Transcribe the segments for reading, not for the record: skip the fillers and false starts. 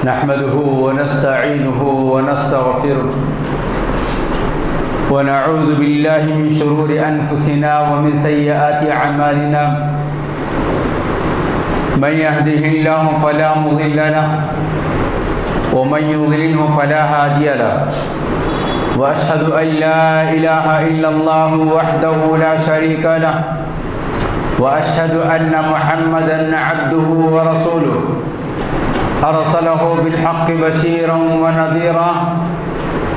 نحمده ونستعينه ونستغفره ونعوذ بالله من شرور أنفسنا ومن سيئات أعمالنا من يهده الله فلا مضل له ومن يضلله فلا هادي له وأشهد أن لا إله إلا الله وحده لا شريك له وأشهد أن محمدًا عبده ورسوله أرسله بالحق بشيرا ونذيرا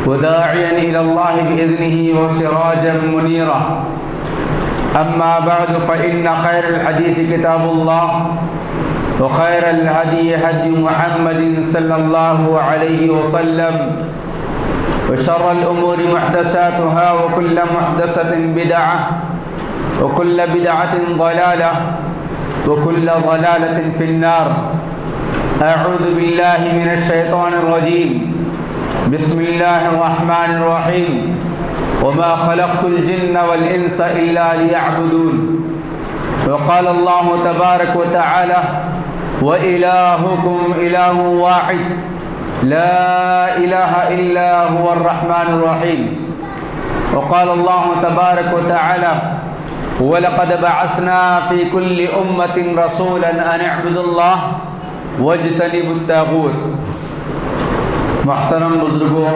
وداعيا إلى الله بإذنه وسراجا منيرا أما بعد فإن خير الحديث كتاب الله وخير الهدي هدي محمد صلى الله عليه وسلم وشر الأمور محدثاتها وكل محدثة بدعة وكل بدعة ضلالة وكل ضلالة في النار. أعوذ بالله من الشيطان الرجيم. بسم الله الرحمن الرحيم. وما خلقت الجن والإنس إلا ليعبدون. وقال الله تبارك وتعالى وإلهكم إله واحد لا إله إلا هو الرحمن الرحيم. وقال الله تبارك وتعالى وَلَقَدْ بَعَثْنَا فِي كُلِّ أُمَّةٍ رَسُولًا أَنِ اعْبُدُوا اللَّهَ وَاجْتَنِبُوا الطَّاغُوتَ. محترم بزرگوں،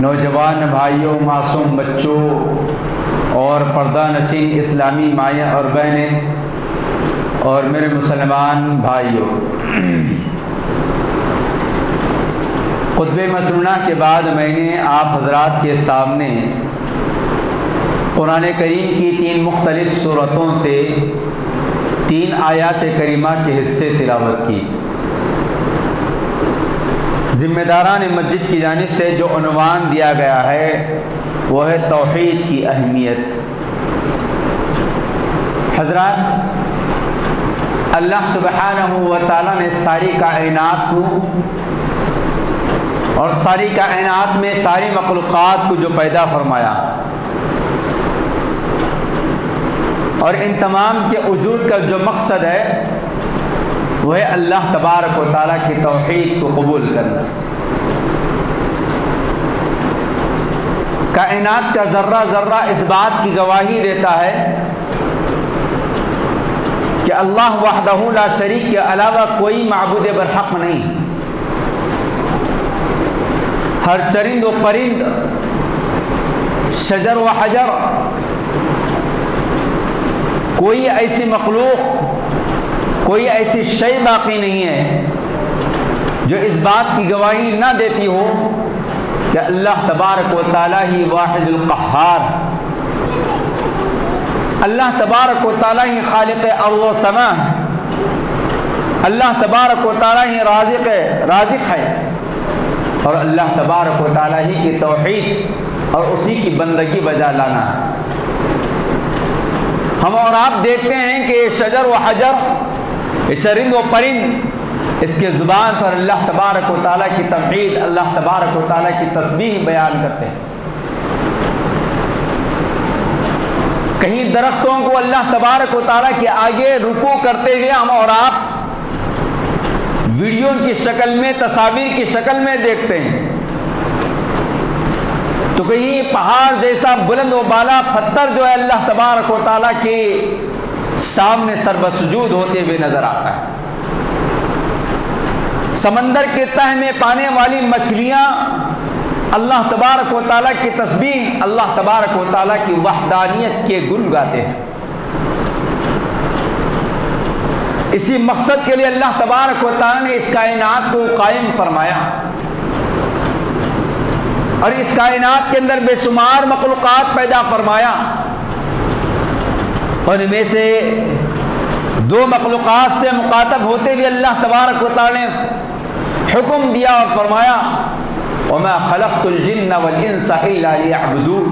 نوجوان بھائیوں، معصوم بچوں اور پردہ نشین اسلامی مائیں اور بہنیں اور میرے مسلمان بھائیوں، خطبہ مسنونہ کے بعد میں نے آپ حضرات کے سامنے قرآن کریم کی 3 مختلف سورتوں سے 3 آیات کریمہ کے حصے تلاوت کی. ذمہ داران مسجد کی جانب سے جو عنوان دیا گیا ہے وہ ہے توحید کی اہمیت. حضرات، اللہ سبحانہ و تعالیٰ نے ساری کائنات کو اور ساری کائنات میں ساری مخلوقات کو جو پیدا فرمایا اور ان تمام کے وجود کا جو مقصد ہے وہ ہے اللہ تبارک و تعالیٰ کی توحید کو قبول کرنا. کائنات کا ذرہ ذرہ اس بات کی گواہی دیتا ہے کہ اللہ وحدہ لا شریک کے علاوہ کوئی معبود برحق نہیں. ہر چرند و پرند، شجر و حجر، کوئی ایسی مخلوق، کوئی ایسی شے باقی نہیں ہے جو اس بات کی گواہی نہ دیتی ہو کہ اللہ تبارک و تعالیٰ ہی واحد القہار، اللہ تبارک و تعالیٰ ہی خالق ارض و سما، اللہ تبارک و تعالیٰ ہی رازق ہے اور اللہ تبارک و تعالیٰ ہی کی توحید اور اسی کی بندگی بجا لانا ہے. ہم اور آپ دیکھتے ہیں کہ شجر و حجر، یہ چرند و پرند، اس کے زبان پر اللہ تبارک و تعالیٰ کی توحید، اللہ تبارک و تعالیٰ کی تسبیح بیان کرتے ہیں. کہیں درختوں کو اللہ تبارک و تعالیٰ کے آگے رکوع کرتے ہوئے ہم اور آپ ویڈیو کی شکل میں، تصاویر کی شکل میں دیکھتے ہیں. تو کہیں پہاڑ جیسا بلند و بالا پتھر جو ہے اللہ تبارک و تعالیٰ کے سامنے سربسجود ہوتے ہوئے نظر آتا ہے. سمندر کے تہ میں پانے والی مچھلیاں اللہ تبارک و تعالیٰ کی تسبیح، اللہ تبارک و تعالیٰ کی وحدانیت کے گن گاتے ہیں. اسی مقصد کے لیے اللہ تبارک و تعالیٰ نے اس کائنات کو قائم فرمایا اور اس کائنات کے اندر بے شمار مخلوقات پیدا فرمایا. اور ان میں سے 2 مخلوقات سے مخاطب ہوتے ہوئے اللہ تبارک و تعالیٰ نے حکم دیا اور فرمایا وَمَا خَلَقْتُ الْجِنَّ وَالْإِنسَ إِلَّا لِيَعْبُدُونَ،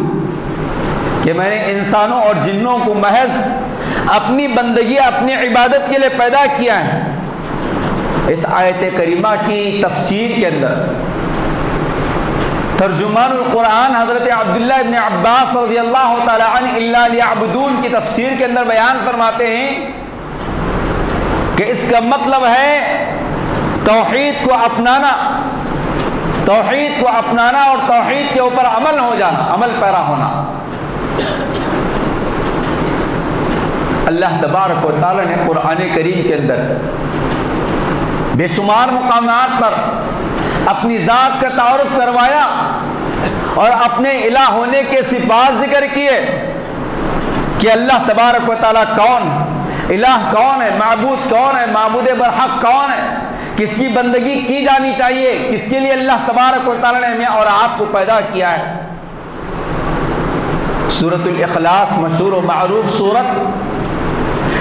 کہ میں نے انسانوں اور جنوں کو محض اپنی بندگی، اپنی عبادت کے لیے پیدا کیا ہے. اس آیت کریمہ کی تفسیر کے اندر ترجمان القرآن حضرت عبداللہ ابن عباس رضی اللہ تعالی عنہ الا لیعبدون کی تفسیر کے اندر بیان فرماتے ہیں کہ اس کا مطلب ہے توحید کو اپنانا اور توحید کے اوپر عمل ہو جانا، عمل پیرا ہونا۔ اللہ تبارک و تعالی نے قرآن کریم کے اندر بے شمار مقامات پر اپنی ذات کا تعارف کروایا اور اپنے الہ ہونے کے صفات ذکر کیے کہ اللہ تبارک و تعالی کون ہے، الہ کون ہے، معبود کون ہے، معبود برحق کون ہے، کس کی بندگی کی جانی چاہیے، کس کے لیے اللہ تبارک و تعالی نے ہمیں اور آپ کو پیدا کیا ہے۔ سورۃ الاخلاص مشہور و معروف سورت،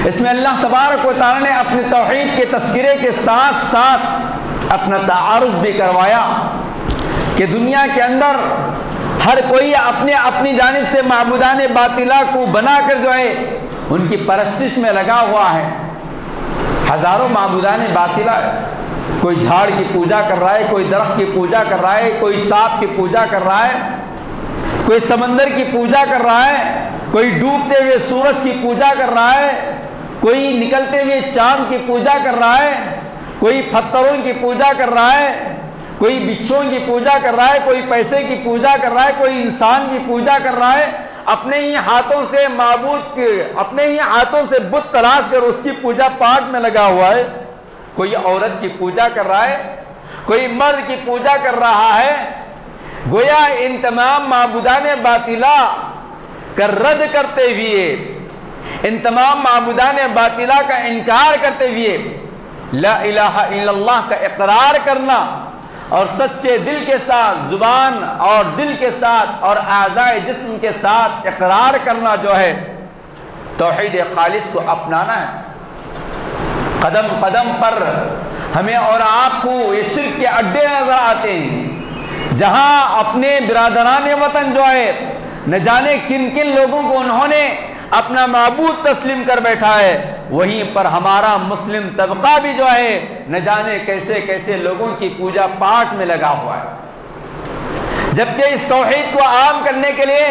اس میں اللہ تبارک و تعالی نے اپنے توحید کے تذکرے کے ساتھ ساتھ اپنا تعارف بھی کروایا کہ دنیا کے اندر ہر کوئی اپنی جانب سے معبودان باطلہ کو بنا کر جو ہے ان کی پرستش میں لگا ہوا ہے۔ ہزاروں معبودان باطلہ، کوئی جھاڑ کی پوجا کر رہا ہے، کوئی درخت کی پوجا کر رہا ہے، کوئی سانپ کی پوجا کر رہا ہے، کوئی سمندر کی پوجا کر رہا ہے، کوئی ڈوبتے ہوئے سورج کی پوجا کر رہا ہے، کوئی نکلتے ہوئے چاند کی پوجا کر رہا ہے، کوئی پتھروں کی پوجا کر رہا ہے، کوئی بچھوں کی پوجا کر رہا ہے، کوئی پیسے کی پوجا کر رہا ہے، کوئی انسان کی پوجا کر رہا ہے، اپنے ہی ہاتھوں سے معبود کے اپنے ہی ہاتھوں سے بت تلاش کر اس کی پوجا پاٹ میں لگا ہوا ہے۔ کوئی عورت کی پوجا کر رہا ہے، کوئی مرد کی پوجا کر رہا ہے۔ گویا ان تمام معبودان باطلہ کا رد کرتے ہوئے، ان تمام معبودان باطلہ کا انکار کرتے ہوئے لا الہ الا اللہ کا اقرار کرنا اور سچے دل کے ساتھ، زبان اور دل کے ساتھ اور اعضائے جسم کے ساتھ اقرار کرنا جو ہے توحید خالص کو اپنانا ہے۔ قدم قدم پر ہمیں اور آپ کو یہ شرک کے اڈے نظر آتے ہیں، جہاں اپنے برادران وطن جو ہے نہ جانے کن کن لوگوں کو انہوں نے اپنا معبود تسلیم کر بیٹھا ہے، وہیں پر ہمارا مسلم طبقہ بھی جو ہے نہ جانے کیسے کیسے لوگوں کی پوجا پاٹ میں لگا ہوا ہے۔ جبکہ اس توحید کو عام کرنے کے لیے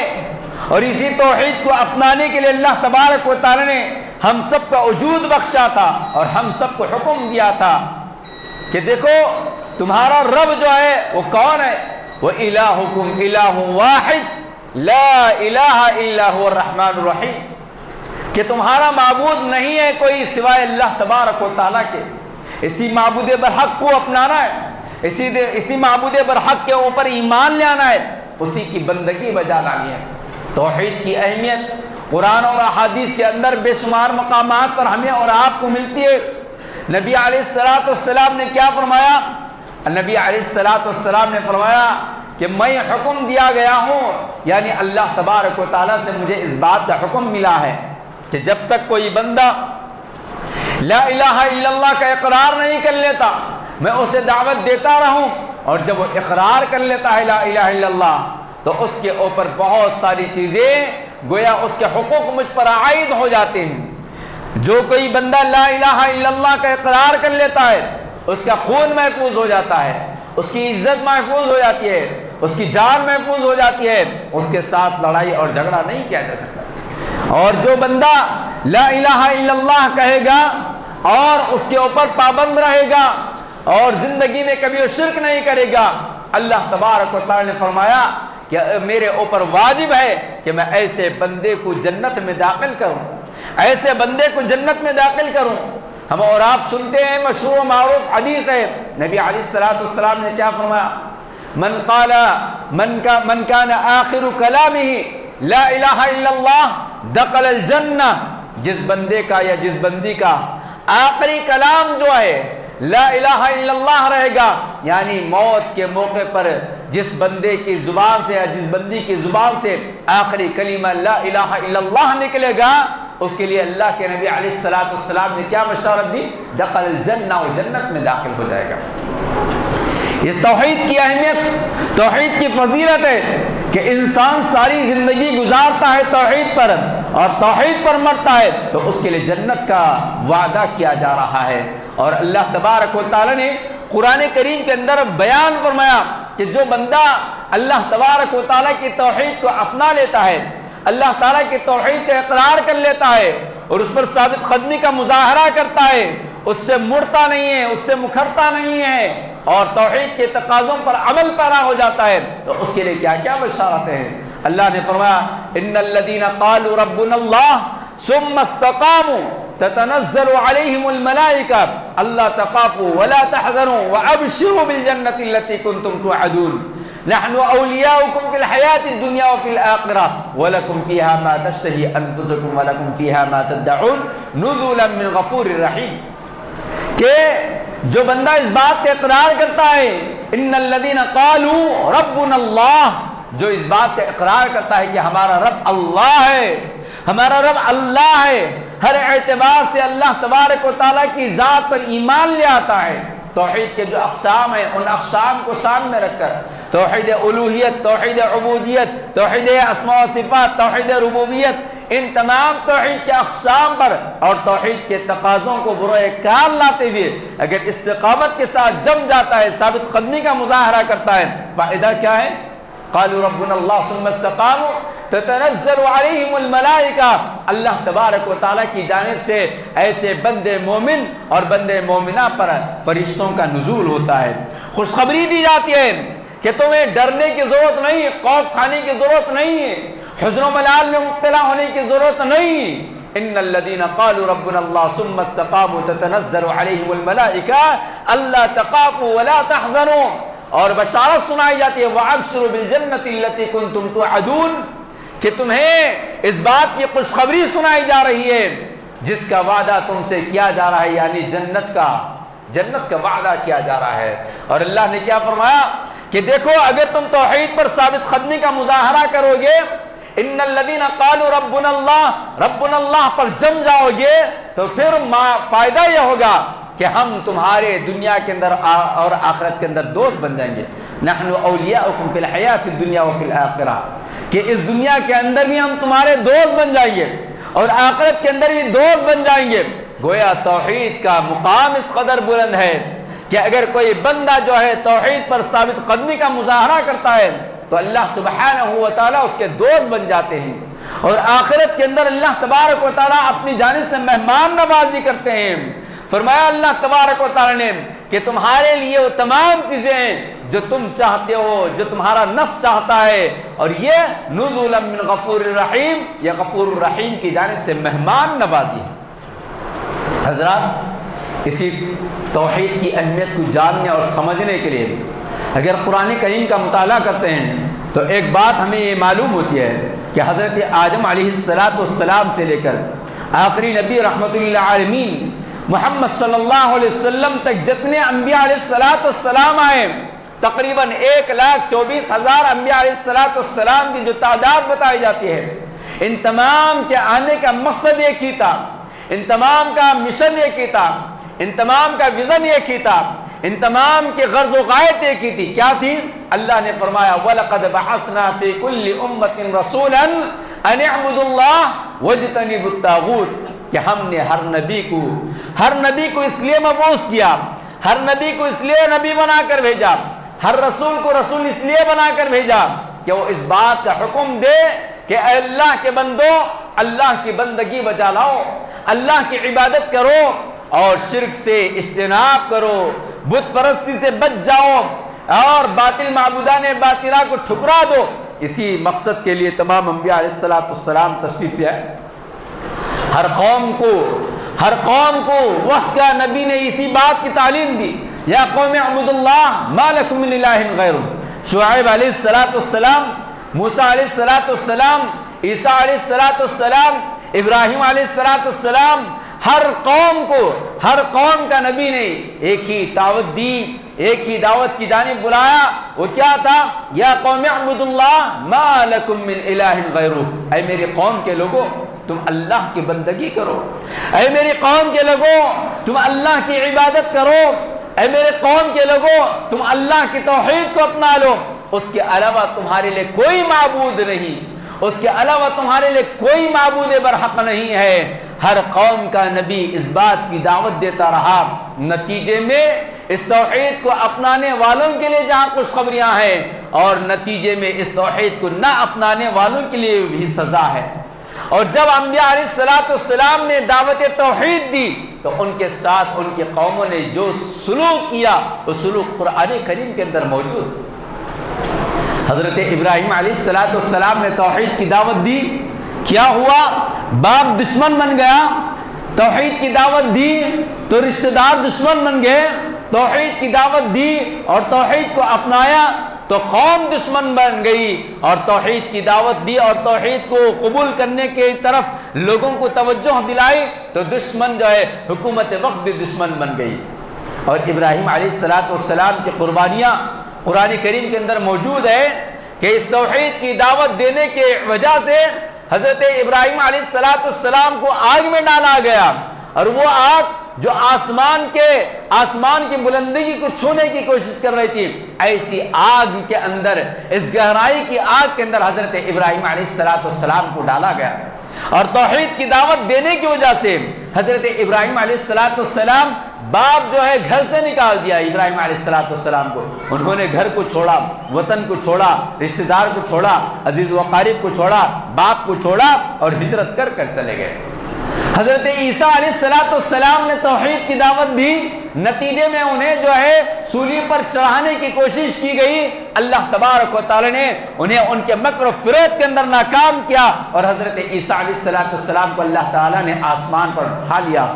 اور اسی توحید کو اپنانے کے لیے اللہ تبارک و تعالی نے ہم سب کا وجود بخشا تھا اور ہم سب کو حکم دیا تھا کہ دیکھو تمہارا رب جو ہے وہ کون ہے، وہ الہکم الہ واحد لا الہ الا هو الرحمن الرحیم، کہ تمہارا معبود نہیں ہے کوئی سوائے اللہ تبارک و تعالیٰ کے۔ اسی معبود برحق کو اپنانا ہے، اسی معبود برحق کے اوپر ایمان لے آنا ہے، اسی کی بندگی بجا لانی ہے۔ توحید کی اہمیت قرآن اور احادیث کے اندر بے شمار مقامات پر ہمیں اور آپ کو ملتی ہے۔ نبی علیہ السلام نے کیا فرمایا؟ نبی علیہ السلام نے فرمایا کہ میں حکم دیا گیا ہوں، یعنی اللہ تبارک و تعالیٰ سے مجھے اس بات کا حکم ملا ہے کہ جب تک کوئی بندہ لا الہ الا اللہ کا اقرار نہیں کر لیتا میں اسے دعوت دیتا رہوں، اور جب وہ اقرار کر لیتا ہے لا الہ الا اللہ تو اس کے اوپر بہت ساری چیزیں گویا اس کے حقوق مجھ پر عائد ہو جاتے ہیں۔ جو کوئی بندہ لا الہ الا اللہ کا اقرار کر لیتا ہے اس کا خون محفوظ ہو جاتا ہے، اس کی عزت محفوظ ہو جاتی ہے، اس کی جان محفوظ ہو جاتی ہے، اس کے ساتھ لڑائی اور جھگڑا نہیں کیا جا سکتا۔ اور جو بندہ لا الہ الا اللہ کہے گا اور اس کے اوپر پابند رہے گا اور زندگی میں کبھی وہ شرک نہیں کرے گا، اللہ تبارک و تعالی نے فرمایا کہ میرے اوپر واجب ہے کہ میں ایسے بندے کو جنت میں داخل کروں، ایسے بندے کو جنت میں داخل کروں۔ ہم اور آپ سنتے ہیں مشہور و معروف حدیث ہے، نبی علیہ السلام نے کیا فرمایا؟ من کان آخر کلامہ لا الہ الا اللہ دخل الجنہ، جس بندے کا یا جس بندی کا آخری کلام جو ہے لا الہ الا اللہ رہے گا، یعنی موت کے موقع پر جس بندے کی زبان سے یا جس بندی کی زبان سے آخری کلمہ لا الہ الا اللہ نکلے گا، اس کے لیے اللہ کے نبی علیہ السلام نے کیا بشارت دی؟ دخل الجنہ، وہ جنت میں داخل ہو جائے گا۔ اس توحید کی اہمیت، توحید کی فضیلت ہے کہ انسان ساری زندگی گزارتا ہے توحید پر اور توحید پر مرتا ہے تو اس کے لیے جنت کا وعدہ کیا جا رہا ہے۔ اور اللہ تبارک و تعالی نے قرآن کریم کے اندر بیان فرمایا کہ جو بندہ اللہ تبارک و تعالیٰ کی توحید کو اپنا لیتا ہے، اللہ تعالیٰ کی توحید کا اقرار کر لیتا ہے اور اس پر ثابت قدمی کا مظاہرہ کرتا ہے اس سے مڑتا نہیں ہے، اس سے مکھرتا نہیں ہے اور توحید کے تقاضوں پر عمل پیرا ہو جاتا ہے، تو اس کے لیے کیا کیا بشارتیں ہیں۔ اللہ نے فرمایا ان الذين قالوا ربنا الله ثم استقاموا تتنزل عليهم الملائكة الا تخافوا ولا تحزنوا وابشروا بالجنة التي كنتم توعدون نحن اولياؤكم في الحياة الدنيا وفي الآخرة ولكم فيها ما تشتهي انفسكم ولكم فيها ما تدعون نزلا من غفور رحيم، کہ جو بندہ اس بات کا اقرار کرتا ہے ان الذين قالوا ربنا الله، جو اس بات کا اقرار کرتا ہے کہ ہمارا رب اللہ ہے، ہمارا رب اللہ ہے، ہر اعتبار سے اللہ تبارک و تعالیٰ کی ذات پر ایمان لے آتا ہے، توحید کے جو اقسام ہیں ان اقسام کو سامنے رکھ کر توحید الوہیت، توحید عبودیت، توحید اسماء و صفات، توحید ربوبیت، ان تمام توحید کے اقسام پر اور توحید کے تقاضوں کو برائے کار لاتے ہوئے اگر استقامت کے ساتھ جم جاتا ہے، ثابت قدمی کا مظاہرہ کرتا ہے، فائدہ کیا ہے؟ قالوا ربنا اللہ ثم استقاموا تتنزل علیہم الملائکہ، اللہ تبارک و تعالیٰ کی جانب سے ایسے بندے مومن اور بندے مومنہ پر فرشتوں کا نزول ہوتا ہے، خوشخبری دی جاتی ہے کہ تمہیں ڈرنے کی ضرورت نہیں، خوف کھانے کی ضرورت نہیں ہے، حزن و ملال میں مبتلا ہونے کی ضرورت نہیں۔ ان الذين قالوا ربنا الله ثم استقاموا تتنزل عليهم الملائکہ الا تخافوا ولا تحزنوا، اور بشارت سنائی جاتی ہے وَأَبْشِرُوا بِالْجَنَّةِ الَّتِي كُنْتُمْ تُوعَدُونَ، کہ تمہیں اس بات کی خوشخبری سنائی جا رہی ہے جس کا وعدہ تم سے کیا جا رہا ہے، یعنی جنت کا وعدہ کیا جا رہا ہے۔ اور اللہ نے کیا فرمایا کہ دیکھو اگر تم توحید پر ثابت قدمی کا مظاہرہ کرو گے، ان الذين قالوا ربنا اللہ پر جم جاؤ گے تو پھر فائدہ یہ ہوگا کہ ہم تمہارے دنیا کے اندر اور آخرت کے اندر دوست بن جائیں گے، نحن اولیاؤکم فی الحیات الدنیا وفی الآخرہ، کہ اس دنیا کے اندر بھی ہم تمہارے دوست بن جائیں گے اور آخرت کے اندر بھی دوست بن جائیں گے۔ گویا توحید کا مقام اس قدر بلند ہے کہ اگر کوئی بندہ جو ہے توحید پر ثابت قدمی کا مظاہرہ کرتا ہے تو اللہ سبحانہ و تعالیٰ اس کے دوست بن جاتے ہیں، اور آخرت کے اندر اللہ تبارک و تعالیٰ اپنی جانب سے مہمان نوازی کرتے ہیں۔ فرمایا اللہ تبارک و تعالیٰ نے کہ تمہارے لیے وہ تمام چیزیں ہیں جو تم چاہتے ہو، جو تمہارا نفس چاہتا ہے، اور یہ نزولا من غفور الرحیم، یہ غفور الرحیم کی جانب سے مہمان نوازی ہے۔ حضرات، اسی توحید کی اہمیت کو جاننے اور سمجھنے کے لیے اگر قرآن کریم کا مطالعہ کرتے ہیں تو ایک بات ہمیں یہ معلوم ہوتی ہے کہ حضرت آدم علیہ السلام سے لے کر آخری نبی رحمت اللہ عالمین محمد صلی اللہ علیہ وسلم تک جتنے انبیاء علیہ السلام آئے، تقریباً 1,24,000 انبیاء علیہ السلام کی جو تعداد بتائی جاتی ہے، ان تمام کے آنے کا مقصد ایک ہی تھا، ان تمام کا مشن ایک ہی تھا، ان تمام کا ویژن ایک ہی تھا، ان تمام کے غرض و غایت ایک ہی تھی۔ کیا تھی؟ اللہ نے فرمایا وَلَقَدْ بَعَثْنَا فِي كُلِّ أُمَّةٍ رَسُولًا أَنِ اعْبُدُوا اللَّهَ وَاجْتَنِبُوا الطَّاغُوتَ، کہ ہم نے ہر نبی کو اس لیے مبعوث کیا، ہر نبی کو اس لیے نبی بنا کر بھیجا، ہر رسول کو رسول اس لیے بنا کر بھیجا کہ وہ اس بات کا حکم دے کہ اے اللہ کے بندو، اللہ کی بندگی بجا لاؤ، اللہ کی عبادت کرو اور شرک سے اجتناب کرو، بت پرستی سے بچ جاؤ اور باطل معبودان باطلہ کو ٹھکرا دو۔ اسی مقصد کے لیے تمام انبیاء علیہ السلام تشریف لے آئے۔ ہر قوم کو وقت کا نبی نے اسی بات کی تعلیم دی، یا قوم اعبدوا اللہ ما لکم من الہ غیرہ۔ شعیب علیہ السلام، موسیٰ علیہ السلام، عیسیٰ علیہ السلام، ابراہیم علیہ السلام، ہر قوم کا نبی نے ایک ہی دعوت دی، ایک ہی دعوت کی جانب بلایا۔ وہ کیا تھا؟ یا قوم اعبدوا اللہ ما لکم من الہ غیرہ، اے میری قوم کے لوگوں تم اللہ کی بندگی کرو، اے میری قوم کے لوگوں تم اللہ کی عبادت کرو، اے میرے قوم کے لوگوں تم اللہ کی توحید کو اپنا لو، اس کے علاوہ تمہارے لیے کوئی معبود نہیں، اس کے علاوہ تمہارے لیے کوئی معبود برحق نہیں ہے۔ ہر قوم کا نبی اس بات کی دعوت دیتا رہا، نتیجے میں اس توحید کو اپنانے والوں کے لیے جہاں خوشخبریاں ہیں، اور نتیجے میں اس توحید کو نہ اپنانے والوں کے لیے بھی سزا ہے۔ اور جب انبیاء علیہ السلام نے دعوت توحید دی تو ان کے ساتھ ان کی قوموں نے جو سلوک کیا وہ سلوک قرآن کریم کے اندر موجود۔ حضرت ابراہیم علیہ السلام نے توحید کی دعوت دی، کیا ہوا؟ باپ دشمن بن گیا۔ توحید کی دعوت دی تو رشتہ دار دشمن بن گئے، توحید کی دعوت دی اور توحید کو اپنایا تو قوم دشمن بن گئی، اور توحید کی دعوت دی اور توحید کو قبول کرنے کی طرف لوگوں کو توجہ دلائی تو دشمن جو ہے حکومت وقت بھی دشمن بن گئی۔ اور ابراہیم علیہ السلام کی قربانیاں قرآن کریم کے اندر موجود ہے کہ اس توحید کی دعوت دینے کے وجہ سے حضرت ابراہیم علیہ السلام کو آگ میں ڈالا گیا، اور وہ آگ جو آسمان کی بلندگی کو چھونے کی کوشش کر رہی تھی، ایسی آگ کے اندر، اس گہرائی کی آگ کے اندر حضرت ابراہیم علیہ السلام کو ڈالا گیا۔ اور توحید کی دعوت دینے کی وجہ سے حضرت ابراہیم علیہ السلام باپ جو ہے گھر سے نکال دیا ابراہیم علیہ السلام کو۔ انہوں نے گھر کو چھوڑا، وطن کو چھوڑا، رشتہ دار کو چھوڑا، عزیز و اقارب کو چھوڑا، باپ کو چھوڑا اور ہجرت کر چلے گئے۔ حضرت عیسیٰ علیہ السلام نے توحید کی دعوت دی، نتیجے میں انہیں جو ہے سولی پر چڑھانے کی کوشش کی گئی، اللہ تبارک و تعالی نے انہیں ان کے مکر و فریب کے اندر ناکام کیا، اور حضرت عیسیٰ علیہ السلام کو اللہ تعالی نے آسمان پر اٹھا لیا۔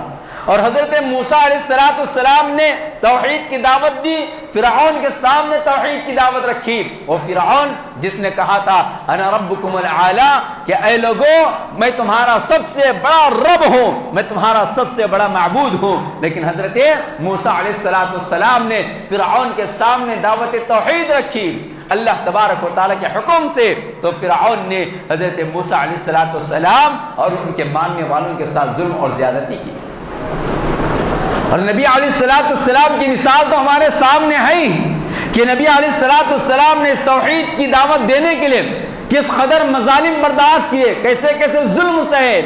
اور حضرت موسیٰ علیہ السلام نے توحید کی دعوت دی، فرعون کے سامنے توحید کی دعوت رکھی، وہ فرعون جس نے کہا تھا انا ربکم الاعلی، کہ اے لوگو میں تمہارا سب سے بڑا رب ہوں، میں تمہارا سب سے بڑا معبود ہوں، لیکن حضرت موسیٰ علیہ السلام نے فرعون کے سامنے دعوت توحید رکھی اللہ تبارک و تعالیٰ کے حکم سے، تو فرعون نے حضرت موسیٰ علیہ السلام اور ان کے ماننے والوں کے ساتھ ظلم اور زیادتی کی۔ اور نبی علیہ السلام کی مثال تو ہمارے سامنے ہے ہی کہ نبی علیہ السلام نے اس توحید کی دعوت دینے کے لیے کس قدر مظالم برداشت کیے، کیسے کیسے ظلم سہے،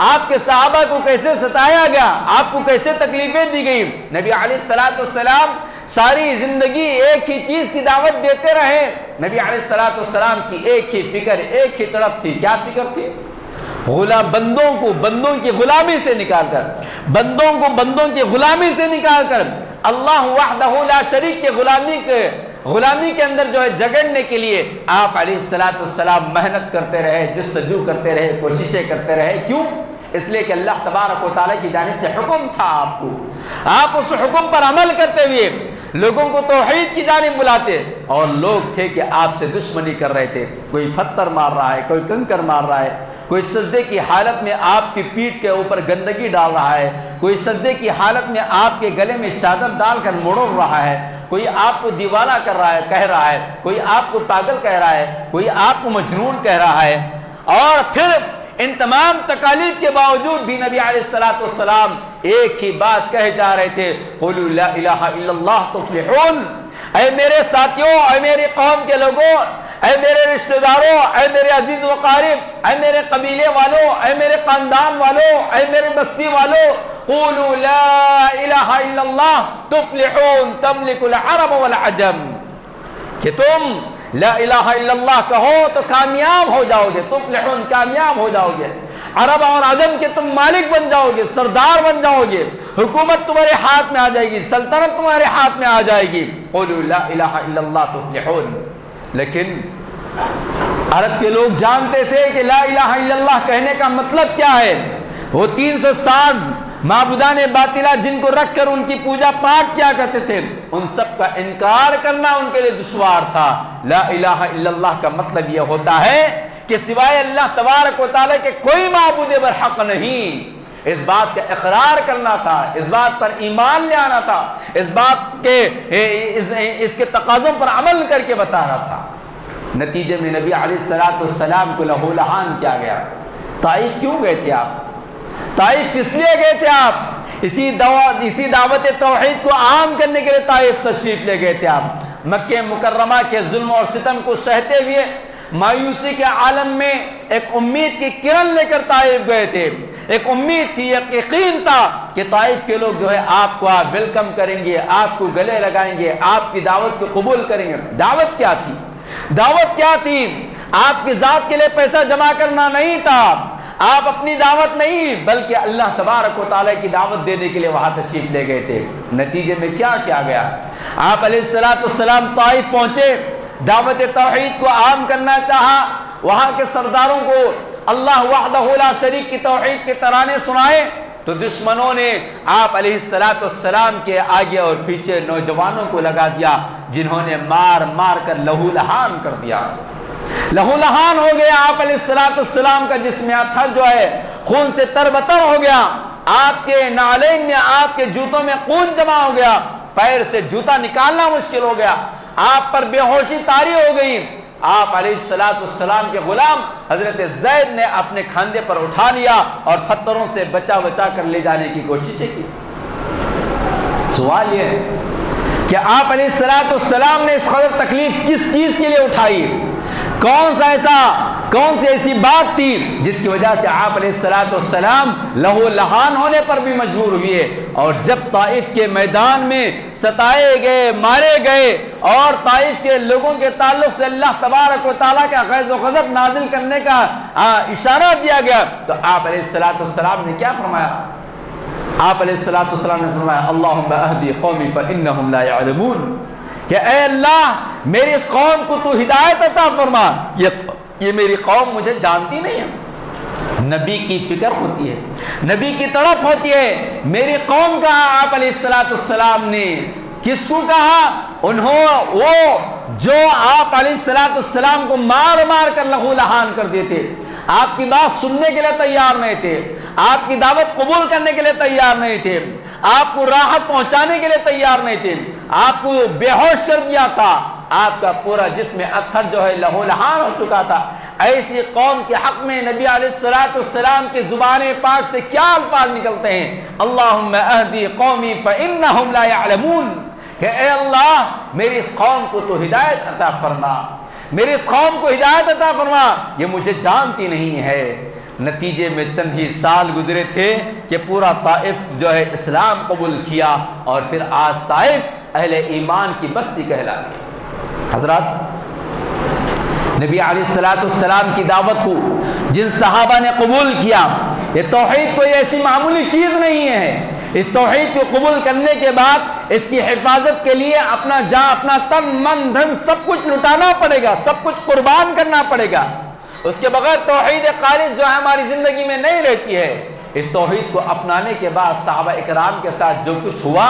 آپ کے صحابہ کو کیسے ستایا گیا، آپ کو کیسے تکلیفیں دی گئی۔ نبی علیہ السلام ساری زندگی ایک ہی چیز کی دعوت دیتے رہے۔ نبی علیہ السلام کی ایک ہی فکر، ایک ہی تڑپ تھی، کیا فکر تھی؟ بندوں کو بندوں کی غلامی سے نکال کر، بندوں کو بندوں کی غلامی سے نکال کر اللہ وحدہ لا شریک کے غلامی کے اندر جو ہے جگڑنے کے لیے آپ علیہ السلام محنت کرتے رہے، جستجو کرتے رہے، کوششیں کرتے رہے۔ کیوں؟ اس لیے کہ اللہ تبارک و تعالیٰ کی جانب سے حکم تھا آپ کو، آپ اس حکم پر عمل کرتے ہوئے لوگوں کو توحید کی جانب بلاتے، اور لوگ تھے کہ آپ سے دشمنی کر رہے تھے، کوئی پتھر مار رہا ہے، کوئی کنکر مار رہا ہے، کوئی سجدے کی حالت میں آپ کی پیٹھ کے اوپر گندگی ڈال رہا ہے، کوئی سجدے کی حالت میں آپ کے گلے میں چادر ڈال کر مڑ رہا ہے، کوئی آپ کو دیوانہ کر رہا ہے، کہہ رہا ہے، کوئی آپ کو پاگل کہہ رہا ہے، کوئی آپ کو مجنون کہہ رہا ہے۔ اور پھر ان تمام تکالیف کے باوجود بھی نبی علیہ السلام ایک ہی بات کہے جا رہے تھے، قولوا لا الہ الا اللہ تفلحون۔ اے میرے ساتھیوں، اے میری قوم کے لوگوں، اے میرے رشتہ داروں، اے میرے عزیز و قارب، اے میرے قبیلے والوں، اے میرے خاندان والوں، اے میرے بستی والوں، قولوا لا الہ الا اللہ تفلحون تملک العرب والعجم، کہ تم لا الہ الا اللہ کہو تو کامیاب ہو جاؤ گے، تفلحون کامیاب ہو جاؤ گے، عرب اور عجم کے تم مالک بن جاؤ گے، سردار بن جاؤ گے، حکومت تمہارے ہاتھ میں آ جائے گی، سلطنت تمہارے ہاتھ میں آ جائے گی۔ قولوا لا الہ الا اللہ تفلحون۔ لیکن عرب کے لوگ جانتے تھے کہ لا الہ الا اللہ کہنے کا مطلب کیا ہے۔ وہ 360 معبودان باطلہ جن کو رکھ کر ان کی پوجا پاٹ کیا کرتے تھے، ان سب کا انکار کرنا ان کے لیے دشوار تھا۔ لا الہ الا اللہ کا مطلب یہ ہوتا ہے کہ سوائے اللہ تبارک و تعالی کے کوئی معبود برحق نہیں، اس بات کا اقرار کرنا تھا، اس بات پر ایمان لے آنا تھا، اس بات کے اس کے تقاضوں پر عمل کر کے بتانا تھا۔ نتیجے میں نبی علیہ السلام کو لہو لہان کیا گیا۔ طائف کیوں گئے تھے آپ؟ طائف کس لیے گئے تھے آپ؟ اسی دعوت توحید کو عام کرنے کے لیے طائف تشریف لے گئے تھے آپ۔ مکہ مکرمہ کے ظلم اور ستم کو سہتے ہوئے مایوسی کے عالم میں ایک امید کی کرن لے کر طائف گئے تھے۔ ایک امید تھی، ایک یقین تھا کہ طائف کے لوگ جو ہے آپ کو ویلکم کریں گے، آپ کو گلے لگائیں گے، آپ کی دعوت کو قبول کریں گے۔ دعوت کیا تھی؟ دعوت کیا تھی؟ آپ کی ذات کے لیے پیسہ جمع کرنا نہیں تھا، آپ اپنی دعوت نہیں بلکہ اللہ تبارک و تعالیٰ کی دعوت دینے کے لیے وہاں تشریف لے گئے تھے۔ نتیجے میں کیا کیا گیا؟ آپ علیہ السلام طائف پہنچے، دعوت توحید کو عام کرنا چاہا، وہاں کے سرداروں کو اللہ وحدہ لا شریک کی توحید کے ترانے سنائے، تو دشمنوں نے آپ علیہ السلام کے آگے اور پیچھے نوجوانوں کو لگا دیا، جنہوں نے مار مار کر لہو لہان کر دیا۔ لہو لہان ہو گیا آپ علیہ السلام کا جسم اطہر جو ہے خون سے تربتر ہو گیا، آپ کے نعلین میں، آپ کے جوتوں میں خون جمع ہو گیا، پیر سے جوتا نکالنا مشکل ہو گیا، آپ پر بے ہوشی طاری ہو گئی۔ آپ علیہ السلام کے غلام حضرت زید نے اپنے کھاندے پر اٹھا لیا اور پتھروں سے بچا بچا کر لے جانے کی کوششیں کی۔ سوال یہ ہے کہ آپ علیہ السلام نے اس قدر تکلیف کس چیز کے لیے اٹھائی؟ کون سی ایسی بات تھی جس کی وجہ سے آپ علیہ السلام لہو لہان ہونے پر بھی مجبور ہوئے؟ اور جب طائف کے میدان میں ستائے گئے، مارے گئے اور طائف کے لوگوں کے تعلق سے اللہ تبارک و تعالیٰ کا غیظ و غضب نازل کرنے کا اشارہ دیا گیا، تو آپ علیہ السلام نے کیا فرمایا؟ آپ علیہ السلام نے فرمایا اللہم اہدی قومی فانہم لا یعلمون، کہ اے اللہ میری اس قوم کو تو ہدایت عطا فرما، یہ میری قوم مجھے جانتی نہیں ہے۔ نبی کی فکر ہوتی ہے، نبی کی تڑپ ہوتی ہے، میری قوم کہا آپ علیہ السلام نے کس کو کہا؟ وہ جو آپ علیہ السلام کو مار مار کر لہو لہان کر دیتے، آپ کی بات سننے کے لیے تیار نہیں تھے، آپ کی دعوت قبول کرنے کے لیے تیار نہیں تھے، آپ کو راحت پہنچانے کے لیے تیار نہیں تھے، آپ کو بے ہوش کر دیا تھا، آپ کا پورا جسم اطہر جو ہے لہو لہان ہو چکا تھا۔ ایسی قوم کے حق میں نبی علیہ السلام کی زبان پاک سے کیا الفاظ نکلتے ہیں؟ اللہم اہدی قومی فانہم لا یعلمون، کہ اے اللہ میری اس قوم کو تو ہدایت عطا فرما، میری اس قوم کو ہدایت عطا فرما، یہ مجھے جانتی نہیں ہے۔ نتیجے میں چند ہی سال گزرے تھے کہ پورا طائف جو ہے اسلام قبول کیا، اور پھر آج طائف اہل ایمان کی بستی کہلاتی ہے۔ حضرات، نبی علیہ السلام کی دعوت کو جن صحابہ نے قبول کیا، یہ توحید کوئی ایسی معمولی چیز نہیں ہے، اس توحید کو قبول کرنے کے بعد اس کی حفاظت کے لیے اپنا جان، اپنا تن من دھن سب کچھ لٹانا پڑے گا، سب کچھ قربان کرنا پڑے گا۔ اس کے بغیر توحید خالص جو ہے ہماری زندگی میں نہیں رہتی ہے۔ اس توحید کو اپنانے کے بعد صحابہ اکرام کے ساتھ جو کچھ ہوا،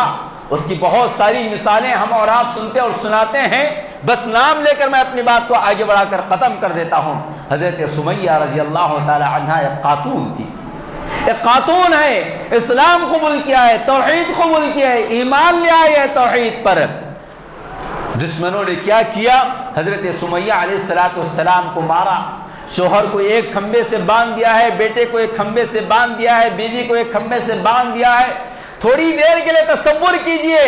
اس کی بہت ساری مثالیں ہم اور آپ سنتے اور سناتے ہیں، بس نام لے کر میں اپنی بات کو آگے بڑھا کر ختم کر دیتا ہوں۔ حضرت سمیہ رضی اللہ تعالی عنہا ایک خاتون تھی، ایک خاتون ہے، اسلام قبول کیا ہے، توحید قبول کیا ہے، ایمان لے آئی ہے توحید پر۔ دشمنوں نے کیا کیا؟ حضرت سمیہ علیہ السلام کو مارا، شوہر کو ایک کھمبے سے باندھ دیا ہے، بیٹے کو ایک کھمبے سے باندھ دیا ہے، بیوی کو ایک کھمبے سے باندھ دیا ہے۔ تھوڑی دیر کے لیے تصور کیجئے،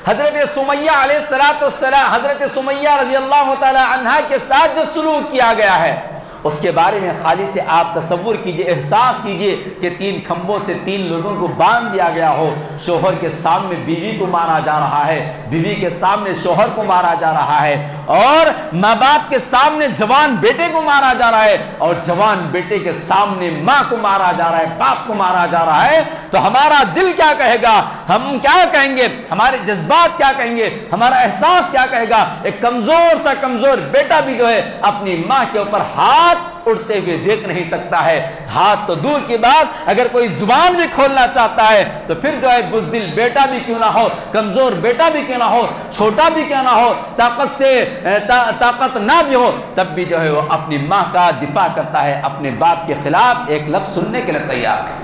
حضرت سمیہ علیہ السلام، حضرت سمیہ رضی اللہ تعالی عنہا کے ساتھ جو سلوک کیا گیا ہے، اس کے بارے میں خالی سے آپ تصور کیجئے، احساس کیجئے کہ 3 کھمبوں سے 3 لوگوں کو باندھ دیا گیا ہو، شوہر کے سامنے بیوی کو مارا جا رہا ہے، بیوی کے سامنے شوہر کو مارا جا رہا ہے، اور ماں باپ کے سامنے جوان بیٹے کو مارا جا رہا ہے، اور جوان بیٹے کے سامنے ماں کو مارا جا رہا ہے، باپ کو مارا جا رہا ہے، تو ہمارا دل کیا کہے گا؟ ہم کیا کہیں گے؟ ہمارے جذبات کیا کہیں گے؟ ہمارا احساس کیا کہے گا؟ ایک کمزور سا کمزور بیٹا بھی جو ہے اپنی ماں کے اوپر ہاتھ اڑتے ہوئے دیکھ نہیں سکتا ہے، ہاتھ تو دور کی بات، اگر کوئی زبان بھی کھولنا چاہتا ہے تو پھر جو ہے بزدل بیٹا بھی کیوں نہ ہو، کمزور بیٹا بھی کیوں نہ ہو، چھوٹا بھی کیوں نہ ہو، طاقت نہ بھی ہو، تب بھی جو ہے وہ اپنی ماں کا دفاع کرتا ہے، اپنے باپ کے خلاف ایک لفظ سننے کے لیے تیار ہے۔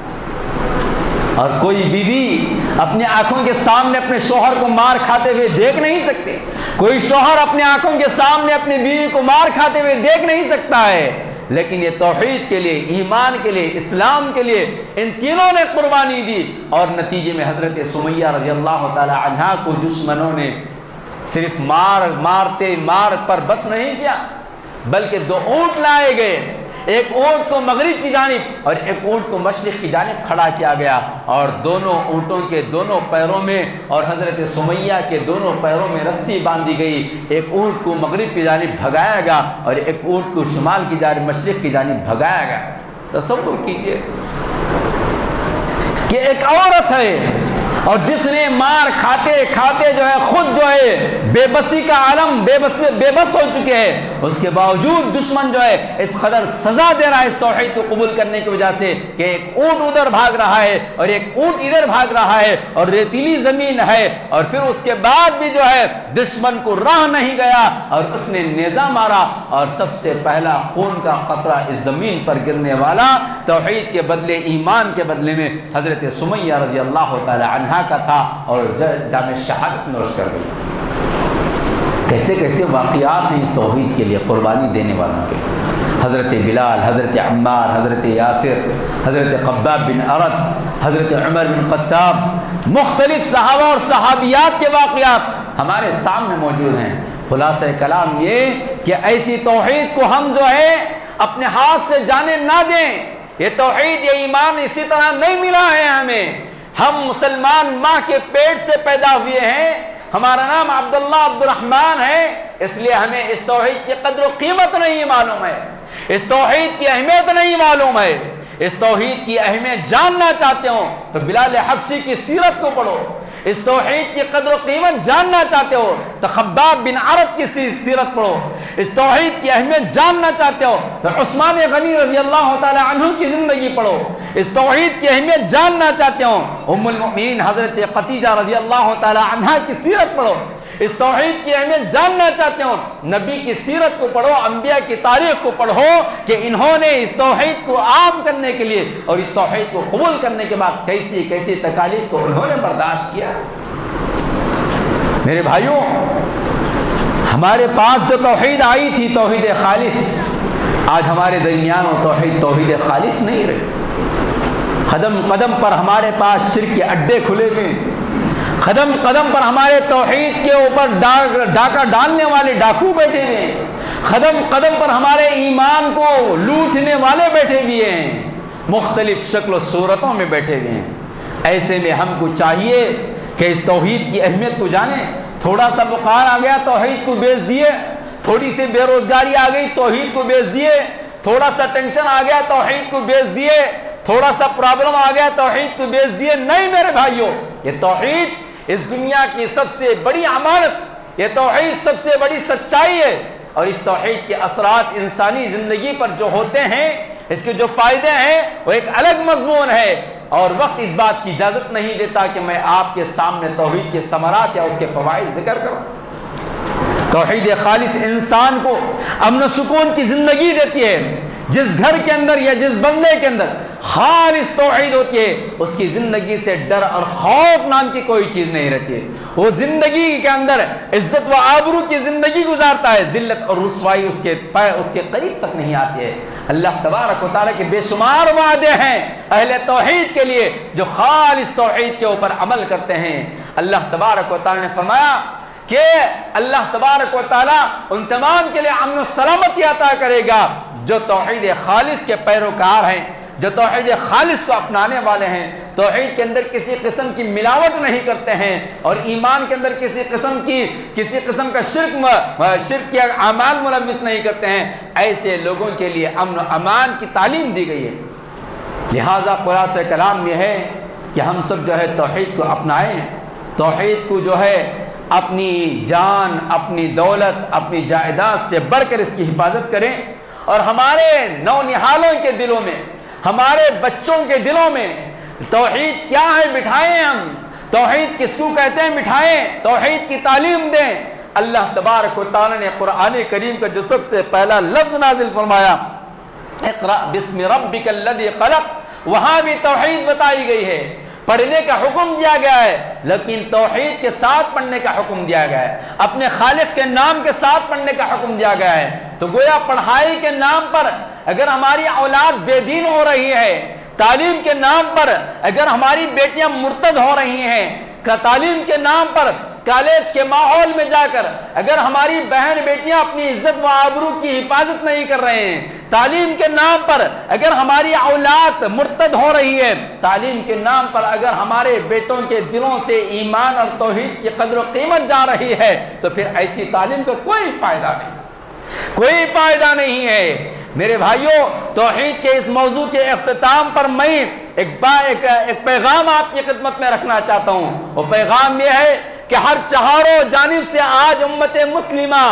اور کوئی بیوی اپنی آنکھوں کے سامنے اپنے شوہر کو مار کھاتے ہوئے دیکھ نہیں سکتے، کوئی شوہر اپنی آنکھوں کے سامنے اپنی بیوی کو مار کھاتے ہوئے دیکھ نہیں سکتا ہے، لیکن یہ توحید کے لیے، ایمان کے لیے، اسلام کے لیے ان تینوں نے قربانی دی، اور نتیجے میں حضرت سمیہ رضی اللہ تعالی عنہا کو دشمنوں نے صرف مار پر بس نہیں کیا، بلکہ 2 اونٹ لائے گئے، ایک اونٹ کو مغرب کی جانب اور ایک اونٹ کو مشرق کی جانب کھڑا کیا گیا، اور دونوں اونٹوں کے دونوں پیروں میں اور حضرت سمیہ کے دونوں پیروں میں رسی باندھی گئی، ایک اونٹ کو مغرب کی جانب بھگایا گیا اور ایک اونٹ کو شمال کی جانب، مشرق کی جانب بھگایا گیا۔ تصور کیجئے کہ ایک عورت ہے اور جس نے مار کھاتے کھاتے جو ہے خود جو ہے بے بسی کا عالم بے بس ہو چکے ہیں، اس کے باوجود دشمن جو ہے اس قدر سزا دے رہا ہے اس توحید کو قبول کرنے کی وجہ سے کہ ایک اونٹ ادھر بھاگ رہا ہے اور ایک اونٹ ادھر بھاگ رہا ہے اور ریتیلی زمین ہے، اور پھر اس کے بعد بھی جو ہے دشمن کو راہ نہیں گیا اور اس نے نیزہ مارا اور سب سے پہلا خون کا قطرہ اس زمین پر گرنے والا توحید کے بدلے ایمان کے بدلے میں حضرت سمیہ رضی اللہ تعالی عنہ کا تھا اور جام شہادت نوش کر گئی۔ کیسے کیسے واقعات ہیں اس توحید کے لیے قربانی دینے والوں کے لیے، حضرت بلال، حضرت عمار، حضرت یاسر، حضرت خباب بن ارت، حضرت عمر بن خطاب، مختلف صحابہ اور صحابیات کے واقعات ہمارے سامنے موجود ہیں۔ خلاصہ کلام یہ کہ ایسی توحید کو ہم جو ہے اپنے ہاتھ سے جانے نہ دیں۔ یہ توحید یہ ایمان اسی طرح نہیں ملا ہے ہمیں، ہم مسلمان ماں کے پیٹ سے پیدا ہوئے ہیں، ہمارا نام عبداللہ عبد الرحمن ہے، اس لیے ہمیں اس توحید کی قدر و قیمت نہیں معلوم ہے، اس توحید کی اہمیت نہیں معلوم ہے۔ اس توحید کی اہمیت جاننا چاہتے ہو تو بلال حبشی کی سیرت کو پڑھو، اس توحید کی قدر و قیمت جاننا چاہتے ہو تو خباب بن عرت کی سیرت پڑھو، اس توحید کی اہمیت جاننا چاہتے ہو تو عثمان غنی رضی اللہ تعالی عنہ کی زندگی پڑھو، اس توحید کی اہمیت جاننا چاہتے ہو ام المؤمنین حضرت خدیجہ رضی اللہ تعالی عنہ کی سیرت پڑھو، اس توحید کی اہمیت جاننا چاہتے ہو نبی کی سیرت کو پڑھو، انبیاء کی تاریخ کو پڑھو کہ انہوں نے اس توحید کو عام کرنے کے لیے اور اس توحید کو قبول کرنے کے بعد کیسی کیسی تکالیف کو انہوں نے برداشت کیا۔ میرے بھائیوں، ہمارے پاس جو توحید آئی تھی توحید خالص، آج ہمارے درمیان وہ توحید خالص نہیں رہی۔ قدم قدم پر ہمارے پاس شرک کے اڈے کھلے ہوئے، قدم قدم پر ہمارے توحید کے اوپر ڈاکہ ڈالنے والے ڈاکو بیٹھے ہوئے ہیں، قدم قدم پر ہمارے ایمان کو لوٹنے والے بیٹھے ہوئے ہیں، مختلف شکل و صورتوں میں بیٹھے ہوئے ہیں۔ ایسے میں ہم کو چاہیے کہ اس توحید کی اہمیت کو جانیں۔ تھوڑا سا بخار آ گیا توحید کو بیچ دیے، تھوڑی سی بے روزگاری آ گئی توحید کو بیچ دیے، تھوڑا سا ٹینشن آ گیا توحید کو بیچ دیے، تھوڑا سا پرابلم آ گیا توحید کو بیچ دیے۔ نہیں میرے بھائیوں، یہ توحید اس دنیا کی سب سے بڑی امانت، یہ توحید سب سے بڑی سچائی ہے، اور اس توحید کے اثرات انسانی زندگی پر جو ہوتے ہیں، اس کے جو فائدے ہیں وہ ایک الگ مضمون ہے، اور وقت اس بات کی اجازت نہیں دیتا کہ میں آپ کے سامنے توحید کے ثمرات یا اس کے فوائد ذکر کروں۔ توحید خالص انسان کو امن و سکون کی زندگی دیتی ہے۔ جس گھر کے اندر یا جس بندے کے اندر خالص توحید ہوتی ہے اس کی زندگی سے ڈر اور خوف نام کی کوئی چیز نہیں رہتی ہے، وہ زندگی کے اندر عزت و آبرو کی زندگی گزارتا ہے، ذلت اور رسوائی اس کے قریب تک نہیں آتی ہے۔ اللہ تبارک و تعالیٰ کے بے شمار وعدے ہیں اہل توحید کے لیے جو خالص توحید کے اوپر عمل کرتے ہیں۔ اللہ تبارک و تعالیٰ نے فرمایا کہ اللہ تبارک و تعالیٰ ان تمام کے لیے امن و سلامتی عطا کرے گا جو توحید خالص کے پیروکار ہیں، جو توحید خالص کو اپنانے والے ہیں، توحید کے اندر کسی قسم کی ملاوٹ نہیں کرتے ہیں اور ایمان کے اندر کسی قسم کا شرک کے اعمال ملوث نہیں کرتے ہیں۔ ایسے لوگوں کے لیے امن و امان کی تعلیم دی گئی ہے۔ لہذا خلاصہ کلام یہ ہے کہ ہم سب جو ہے توحید کو اپنائیں، توحید کو جو ہے اپنی جان، اپنی دولت، اپنی جائیداد سے بڑھ کر اس کی حفاظت کریں، اور ہمارے نونہالوں کے دلوں میں، ہمارے بچوں کے دلوں میں توحید کیا ہے بٹھائیں، ہم توحید کس کو کہتے ہیں بٹھائیں، توحید کی تعلیم دیں۔ اللہ تبارک و تعالی نے قرآن کریم کا جو سب سے پہلا لفظ نازل فرمایا اقرأ بسم ربک الذی خلق، وہاں بھی توحید بتائی گئی ہے، پڑھنے کا حکم دیا گیا ہے، لیکن توحید کے ساتھ پڑھنے کا حکم دیا گیا ہے، اپنے خالق کے نام کے ساتھ پڑھنے کا حکم دیا گیا ہے۔ تو گویا پڑھائی کے نام پر اگر ہماری اولاد بے دین ہو رہی ہے، تعلیم کے نام پر اگر ہماری بیٹیاں مرتد ہو رہی ہیں، تعلیم کے نام پر کالج کے ماحول میں جا کر اگر ہماری بہن بیٹیاں اپنی عزت و آبرو کی حفاظت نہیں کر رہے ہیں، تعلیم کے نام پر اگر ہماری اولاد مرتد ہو رہی ہے، تعلیم کے نام پر اگر ہمارے بیٹوں کے دلوں سے ایمان اور توحید کی قدر و قیمت جا رہی ہے، تو پھر ایسی تعلیم کا کوئی فائدہ نہیں، کوئی فائدہ نہیں ہے۔ میرے بھائیوں، توحید کے اس موضوع کے اختتام پر میں ایک پیغام آپ کی خدمت میں رکھنا چاہتا ہوں۔ وہ پیغام یہ ہے کہ ہر چہاروں جانب سے آج امت مسلمہ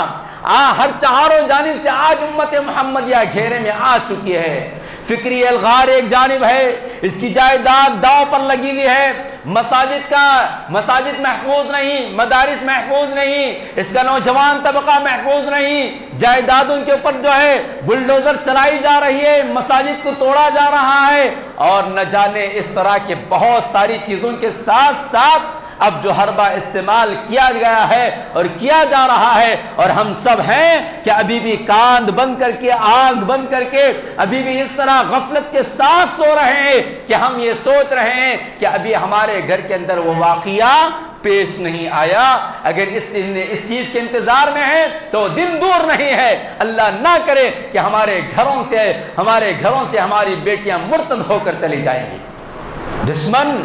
ہر چہاروں جانب سے آج امت محمدیہ گھیرے میں آ چکی ہے۔ فکری الغار ایک جانب ہے، اس کی جائیداد داؤ پر لگی ہوئی ہے، مساجد محفوظ نہیں، مدارس محفوظ نہیں، اس کا نوجوان طبقہ محفوظ نہیں، جائیدادوں کے اوپر جو ہے بلڈوزر چلائی جا رہی ہے، مساجد کو توڑا جا رہا ہے، اور نہ جانے اس طرح کے بہت ساری چیزوں کے ساتھ ساتھ اب جو حربہ استعمال کیا گیا ہے اور کیا جا رہا ہے، اور ہم سب ہیں کہ ابھی بھی کان بند کر کے، آنکھ بند کر کے ابھی بھی اس طرح غفلت کے ساتھ سو رہے ہیں کہ ہم یہ سوچ رہے ہیں کہ ابھی ہمارے گھر کے اندر وہ واقعہ پیش نہیں آیا۔ اگر اس چیز کے انتظار میں ہے تو دن دور نہیں ہے، اللہ نہ کرے کہ ہمارے گھروں سے ہماری بیٹیاں مرتد ہو کر چلی جائیں گی۔ دشمن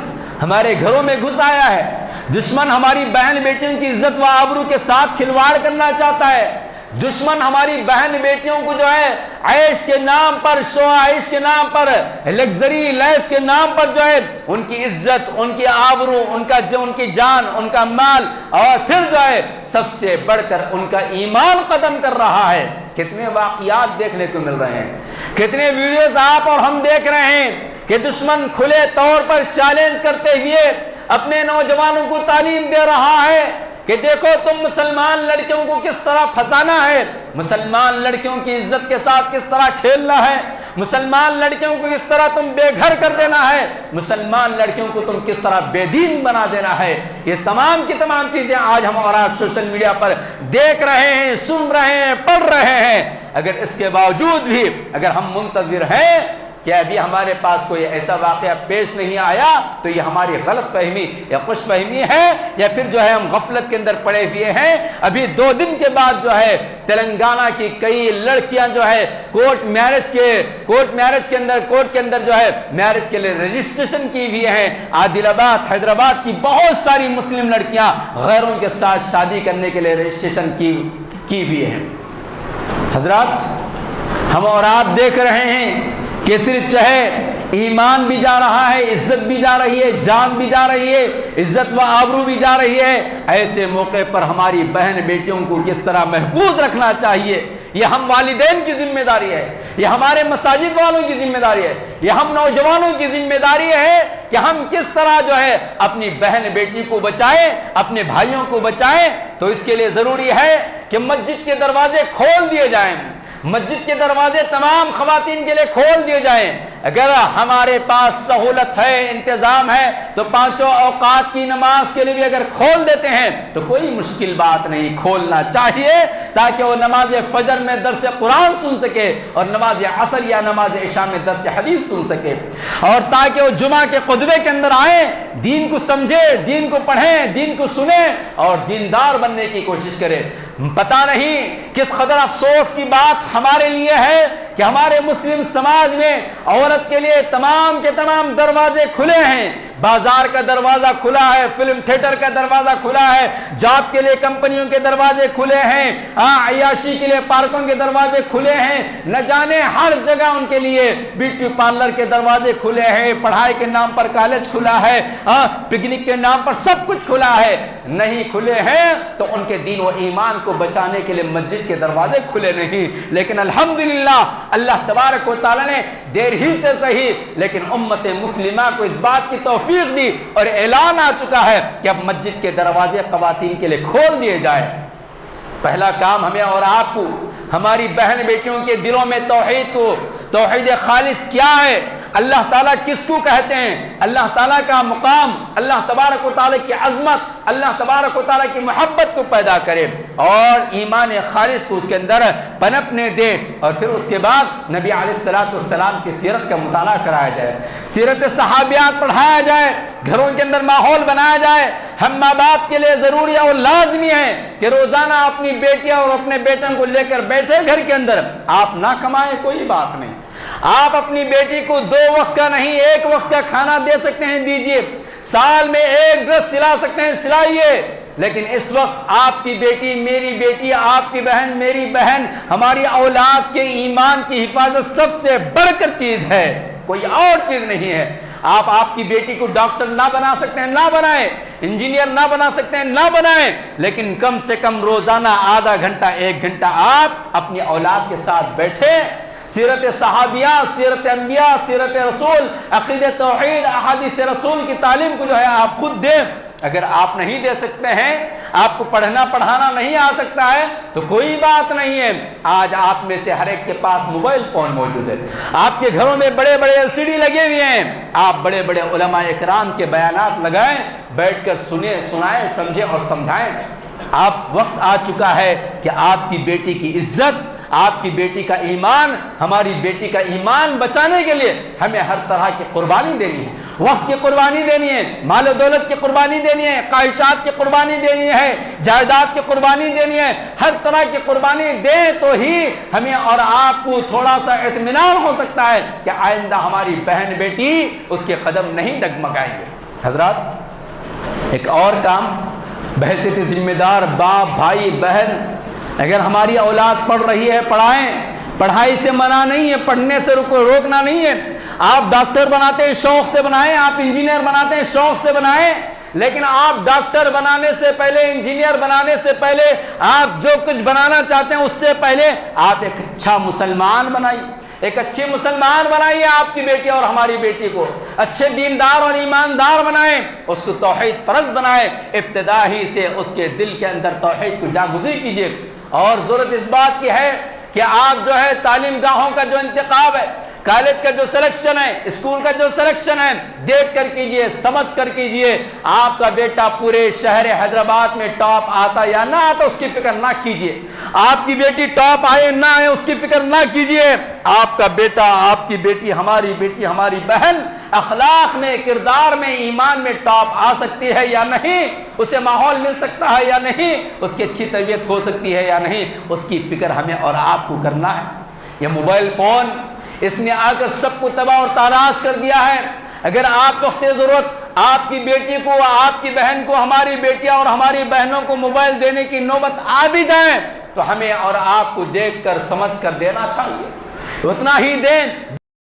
ہمارے گھروں میں گھس آیا ہے، دشمن ہماری بہن بیٹیوں کی عزت و آبرو کے ساتھ کھلواڑ کرنا چاہتا ہے، دشمن ہماری بہن بیٹیوں کو جو ہے عیش کے نام پر، شو عیش کے نام پر، لگزری لائف کے نام پر جو ہے ان کی عزت، ان کی آبرو، ان کی جان، ان کا مال، اور پھر جو ہے سب سے بڑھ کر ان کا ایمان قدم کر رہا ہے۔ کتنے واقعات دیکھنے کو مل رہے ہیں، کتنے ویڈیوز آپ اور ہم دیکھ رہے ہیں کہ دشمن کھلے طور پر چیلنج کرتے ہوئے اپنے نوجوانوں کو تعلیم دے رہا ہے کہ دیکھو تم مسلمان لڑکیوں کو کس طرح پھنسانا ہے، مسلمان لڑکیوں کی عزت کے ساتھ کس طرح کھیلنا ہے، مسلمان لڑکیوں کو کس طرح تم بے گھر کر دینا ہے، مسلمان لڑکیوں کو تم کس طرح بے دین بنا دینا ہے۔ یہ تمام کی تمام چیزیں آج ہم اور آپ سوشل میڈیا پر دیکھ رہے ہیں، سن رہے ہیں، پڑھ رہے ہیں۔ اگر اس کے باوجود بھی اگر ہم منتظر ہیں کہ ابھی ہمارے پاس کوئی ایسا واقعہ پیش نہیں آیا تو یہ ہماری غلط فہمی یا خوش فہمی ہے، یا پھر جو ہے ہم غفلت کے اندر پڑے ہوئے ہیں۔ ابھی 2 دن کے بعد جو ہے تلنگانہ کی کئی لڑکیاں جو ہے کورٹ کے اندر جو ہے میرج کے لیے رجسٹریشن کی ہوئی ہیں۔ عادل آباد، حیدرآباد کی بہت ساری مسلم لڑکیاں غیروں کے ساتھ شادی کرنے کے لیے رجسٹریشن کی ہوئی ہیں۔ حضرات، ہم اور آپ دیکھ رہے ہیں کہ صرف چاہے ایمان بھی جا رہا ہے، عزت بھی جا رہی ہے، جان بھی جا رہی ہے، عزت و آبرو بھی جا رہی ہے۔ ایسے موقع پر ہماری بہن بیٹیوں کو کس طرح محفوظ رکھنا چاہیے، یہ ہم والدین کی ذمہ داری ہے، یہ ہمارے مساجد والوں کی ذمہ داری ہے، یہ ہم نوجوانوں کی ذمہ داری ہے کہ ہم کس طرح جو ہے اپنی بہن بیٹی کو بچائیں، اپنے بھائیوں کو بچائیں۔ تو اس کے لیے ضروری ہے کہ مسجد کے دروازے کھول دیے جائیں، مسجد کے دروازے تمام خواتین کے لیے کھول دیے جائیں۔ اگر ہمارے پاس سہولت ہے، انتظام ہے، تو 5 اوقات کی نماز کے لیے بھی اگر کھول دیتے ہیں تو کوئی مشکل بات نہیں، کھولنا چاہیے تاکہ وہ نماز فجر میں درس قرآن سن سکے، اور نماز عصر یا نماز عشاء میں درس حدیث سن سکے، اور تاکہ وہ جمعہ کے خطبے کے اندر آئیں، دین کو سمجھے، دین کو پڑھیں، دین کو سنیں اور دیندار بننے کی کوشش کریں۔ پتہ نہیں کس قدر افسوس کی بات ہمارے لیے ہے کہ ہمارے مسلم سماج میں عورت کے لیے تمام کے تمام دروازے کھلے ہیں، بازار کا دروازہ کھلا ہے، فلم تھیٹر کا دروازہ کھلا ہے، جاب کے لیے کمپنیوں کے دروازے کھلے ہیں، عیاشی کے لیے پارکوں کے دروازے کھلے ہیں، نہ جانے ہر جگہ ان کے لیے بیوٹی پارلر کے دروازے کھلے ہیں، پڑھائی کے نام پر کالج کھلا ہے، پکنک کے نام پر سب کچھ کھلا ہے۔ نہیں کھلے ہیں تو ان کے دین و ایمان کو بچانے کے لیے مسجد کے دروازے کھلے نہیں، لیکن الحمدللہ اللہ تبارک و تعالی نے دیر ہی سے صحیح لیکن امت مسلمہ کو اس بات کی توفیق دی اور اعلان آ چکا ہے کہ اب مسجد کے دروازے خواتین کے لیے کھول دیے جائیں۔ پہلا کام ہمیں اور آپ کو ہماری بہن بیٹیوں کے دلوں میں توحید خالص کیا ہے، اللہ تعالیٰ کس کو کہتے ہیں، اللہ تعالیٰ کا مقام، اللہ تبارک و تعالیٰ کی عظمت، اللہ تبارک و تعالیٰ کی محبت کو پیدا کرے اور ایمان خالص کو اس کے اندر پنپنے دے، اور پھر اس کے بعد نبی علیہ السلام کی سیرت کا مطالعہ کرایا جائے، سیرت صحابیات پڑھایا جائے، گھروں کے اندر ماحول بنایا جائے۔ ہم ماں باپ کے لیے ضروری اور لازمی ہے کہ روزانہ اپنی بیٹیاں اور اپنے بیٹوں کو لے کر بیٹھے گھر کے اندر، آپ نہ کمائیں کوئی بات نہیں، آپ اپنی بیٹی کو 2 وقت کا نہیں 1 وقت کا کھانا دے سکتے ہیں، دیجئے، سال میں 1 ڈریس سلا سکتے ہیں، سلائیے، لیکن اس وقت آپ کی بیٹی میری بیٹی، آپ کی بہن میری بہن، ہماری اولاد کے ایمان کی حفاظت سب سے بڑھ کر چیز ہے، کوئی اور چیز نہیں ہے۔ آپ کی بیٹی کو ڈاکٹر نہ بنا سکتے ہیں، نہ بنائیں، انجینئر نہ بنا سکتے ہیں، نہ بنائیں، لیکن کم سے کم روزانہ آدھا گھنٹہ 1 گھنٹہ آپ اپنی اولاد کے ساتھ بیٹھیں، سیرت صحابیہ، سیرت انبیاء، سیرت رسول، عقیدہ توحید، احادیث رسول کی تعلیم کو جو ہے آپ خود دیں۔ اگر آپ نہیں دے سکتے ہیں، آپ کو پڑھنا پڑھانا نہیں آ سکتا ہے تو کوئی بات نہیں ہے، آج آپ میں سے ہر ایک کے پاس موبائل فون موجود ہے، آپ کے گھروں میں بڑے بڑے LCD لگے ہوئے ہیں، آپ بڑے بڑے علماء اکرام کے بیانات لگائیں، بیٹھ کر سنیں، سنائیں، سمجھیں اور سمجھائیں۔ آپ وقت آ چکا ہے کہ آپ کی بیٹی کی عزت، آپ کی بیٹی کا ایمان، ہماری بیٹی کا ایمان بچانے کے لیے ہمیں ہر طرح کی قربانی دینی ہے، وقت کی قربانی دینی ہے، مال و دولت کی قربانی دینی ہے، خواہشات کی قربانی دینی ہے، جائیداد کی قربانی دینی ہے، ہر طرح کی قربانی دیں تو ہی ہمیں اور آپ کو تھوڑا سا اطمینان ہو سکتا ہے کہ آئندہ ہماری بہن بیٹی اس کے قدم نہیں ڈگمگائیں گے۔ حضرات، ایک اور کام بحیثیت ذمہ دار باپ، بھائی، بہن، اگر ہماری اولاد پڑھ رہی ہے پڑھائیں، پڑھائی سے منع نہیں ہے، پڑھنے سے روکنا نہیں ہے۔ آپ ڈاکٹر بناتے ہیں شوق سے بنائیں، آپ انجینئر بناتے ہیں شوق سے بنائیں، لیکن آپ ڈاکٹر بنانے سے پہلے، انجینئر بنانے سے پہلے، آپ جو کچھ بنانا چاہتے ہیں اس سے پہلے آپ ایک اچھا مسلمان بنائیے، ایک اچھی مسلمان بنائیے آپ کی بیٹی اور ہماری بیٹی کو، اچھے دیندار اور ایماندار بنائیں، اس کو توحید پرست بنائیں، ابتدا ہی سے اس کے دل کے اندر توحید کو جاگزی کیجیے۔ اور ضرورت اس بات کی ہے کہ آپ جو ہے تعلیم گاہوں کا جو انتخاب ہے، کالج کا جو سلیکشن ہے، اسکول کا جو سلیکشن ہے، دیکھ کر کیجئے، سمجھ کر کیجئے۔ آپ کا بیٹا پورے شہر حیدرآباد میں ٹاپ آتا یا نہ آتا اس کی فکر نہ کیجئے، آپ کی بیٹی ٹاپ آئے نہ آئے اس کی فکر نہ کیجئے۔ آپ کا بیٹا، آپ کی بیٹی، ہماری بہن اخلاق میں، کردار میں، ایمان میں ٹاپ آ سکتی ہے یا نہیں، اسے ماحول مل سکتا ہے یا نہیں، اس کی اچھی تربیت ہو سکتی ہے یا نہیں، اس کی فکر ہمیں اور آپ کو کرنا ہے۔ یہ موبائل فون، اس نے آ کر سب کو تباہ اور تاراج کر دیا ہے۔ اگر آپ وقت ضرورت آپ کی بیٹی کو، آپ کی بہن کو، ہماری بیٹیاں اور ہماری بہنوں کو موبائل دینے کی نوبت آ بھی جائے تو ہمیں اور آپ کو دیکھ کر سمجھ کر دینا چاہیے، اتنا ہی دیں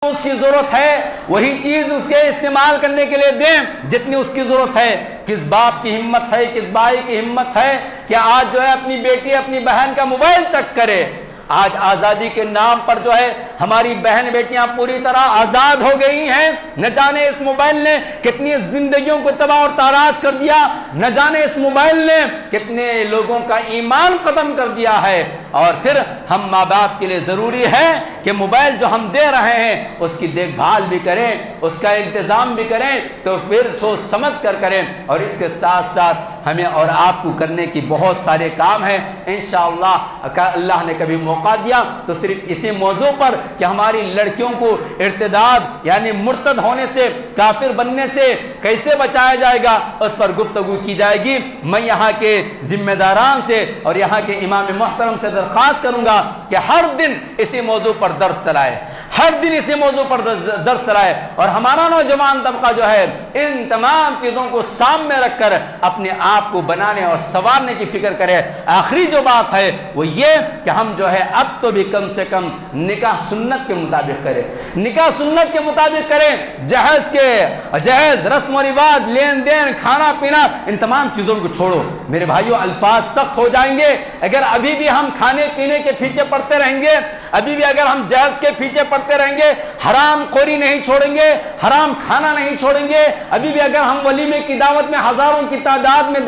اس کی ضرورت ہے، وہی چیز اس کے استعمال کرنے کے لیے دیں جتنی اس کی ضرورت ہے۔ کس باپ کی ہمت ہے، کس بھائی کی ہمت ہے کہ آج جو ہے اپنی بیٹی، اپنی بہن کا موبائل چیک کرے؟ آج آزادی کے نام پر جو ہے ہماری بہن بیٹیاں پوری طرح آزاد ہو گئی ہیں، نہ جانے اس موبائل نے کتنی زندگیوں کو تباہ اور تاراج کر دیا، نہ جانے اس موبائل نے کتنے لوگوں کا ایمان ختم کر دیا ہے۔ اور پھر ہم ماں باپ کے لیے ضروری ہے کہ موبائل جو ہم دے رہے ہیں اس کی دیکھ بھال بھی کریں، اس کا انتظام بھی کریں، تو پھر سوچ سمجھ کر کریں۔ اور اس کے ساتھ ساتھ ہمیں اور آپ کو کرنے کی بہت سارے کام ہیں انشاءاللہ۔ اللہ نے کبھی موقع دیا تو صرف اسی موضوع پر کہ ہماری لڑکیوں کو ارتداد یعنی مرتد ہونے سے، کافر بننے سے کیسے بچایا جائے گا اس پر گفتگو کی جائے گی۔ میں یہاں کے ذمہ داران سے اور یہاں کے امام محترم سے درخواست کروں گا کہ ہر دن اسی موضوع پر درس چلائے، ہر دن اسی موضوع پر درس چلائے، اور ہمارا نوجوان طبقہ جو ہے ان تمام چیزوں کو سامنے رکھ کر اپنے آپ کو بنانے اور سنوارنے کی فکر کرے۔ آخری جو بات ہے وہ یہ کہ ہم جو ہے اب تو بھی کم سے کم نکاح سنت کے مطابق کریں، نکاح سنت کے مطابق کریں، جہیز، رسم و رواج، لین دین، کھانا پینا، ان تمام چیزوں کو چھوڑو۔ میرے بھائیوں، الفاظ سخت ہو جائیں گے اگر ابھی بھی ہم کھانے پینے کے پیچھے پڑتے رہیں گے، ابھی بھی اگر ہم جہیز کے پیچھے پڑتے رہیں گے، حرام خوری نہیں چھوڑیں گے، حرام کھانا نہیں چھوڑیں گے، ابھی بھی اگر ہم ولیمے کی دعوت میں ہزاروں کی تعداد میں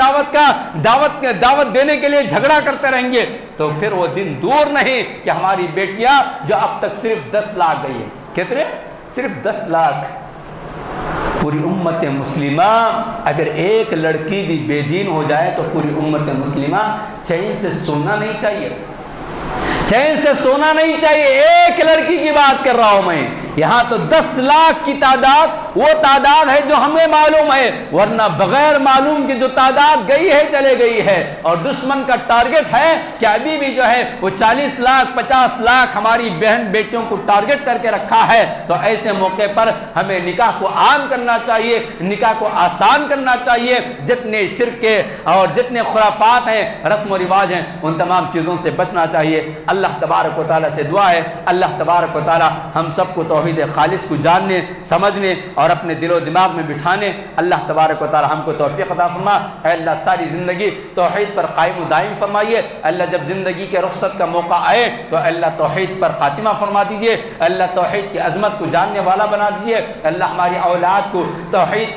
دعوت دینے کے لیے جھگڑا کرتے رہیں گے، تو پھر وہ دن دور نہیں کہ ہماری بیٹیاں جو اب تک صرف 10 لاکھ گئی ہیں، کتنے؟ صرف 10 لاکھ، پوری امت مسلمہ اگر ایک لڑکی بھی بے دین ہو جائے تو پوری امت مسلمہ چین سے سونا نہیں چاہیے، چین سے سونا نہیں چاہیے۔ ایک لڑکی کی بات کر رہا ہوں میں، یہاں تو 10 لاکھ کی تعداد وہ تعداد ہے جو ہمیں معلوم ہے، ورنہ بغیر معلوم کی جو تعداد گئی ہے چلے گئی ہے، اور دشمن کا ٹارگٹ ہے کہ ابھی بھی جو ہے وہ 40 لاکھ 50 لاکھ ہماری بہن بیٹیوں کو ٹارگٹ کر کے رکھا ہے۔ تو ایسے موقع پر ہمیں نکاح کو عام کرنا چاہیے، نکاح کو آسان کرنا چاہیے، جتنے شرک کے اور جتنے خرافات ہیں، رسم و رواج ہیں، ان تمام چیزوں سے بچنا چاہیے۔ اللہ تبارک و تعالیٰ سے دعا ہے اللہ تبارک و تعالیٰ ہم سب کو توحید خالص کو جاننے، سمجھنے اور اپنے دل و دماغ میں بٹھانے اللہ تبارک و تعالیٰ ہم کو توفیق عطا فرما۔ اے اللہ ساری زندگی توحید پر قائم و دائم فرمائیے۔ اللہ جب زندگی کے رخصت کا موقع آئے تو اللہ توحید پر خاتمہ فرما دیجئے۔ اللہ توحید کی عظمت کو جاننے والا بنا دیجئے۔ اللہ ہماری اولاد کو توحید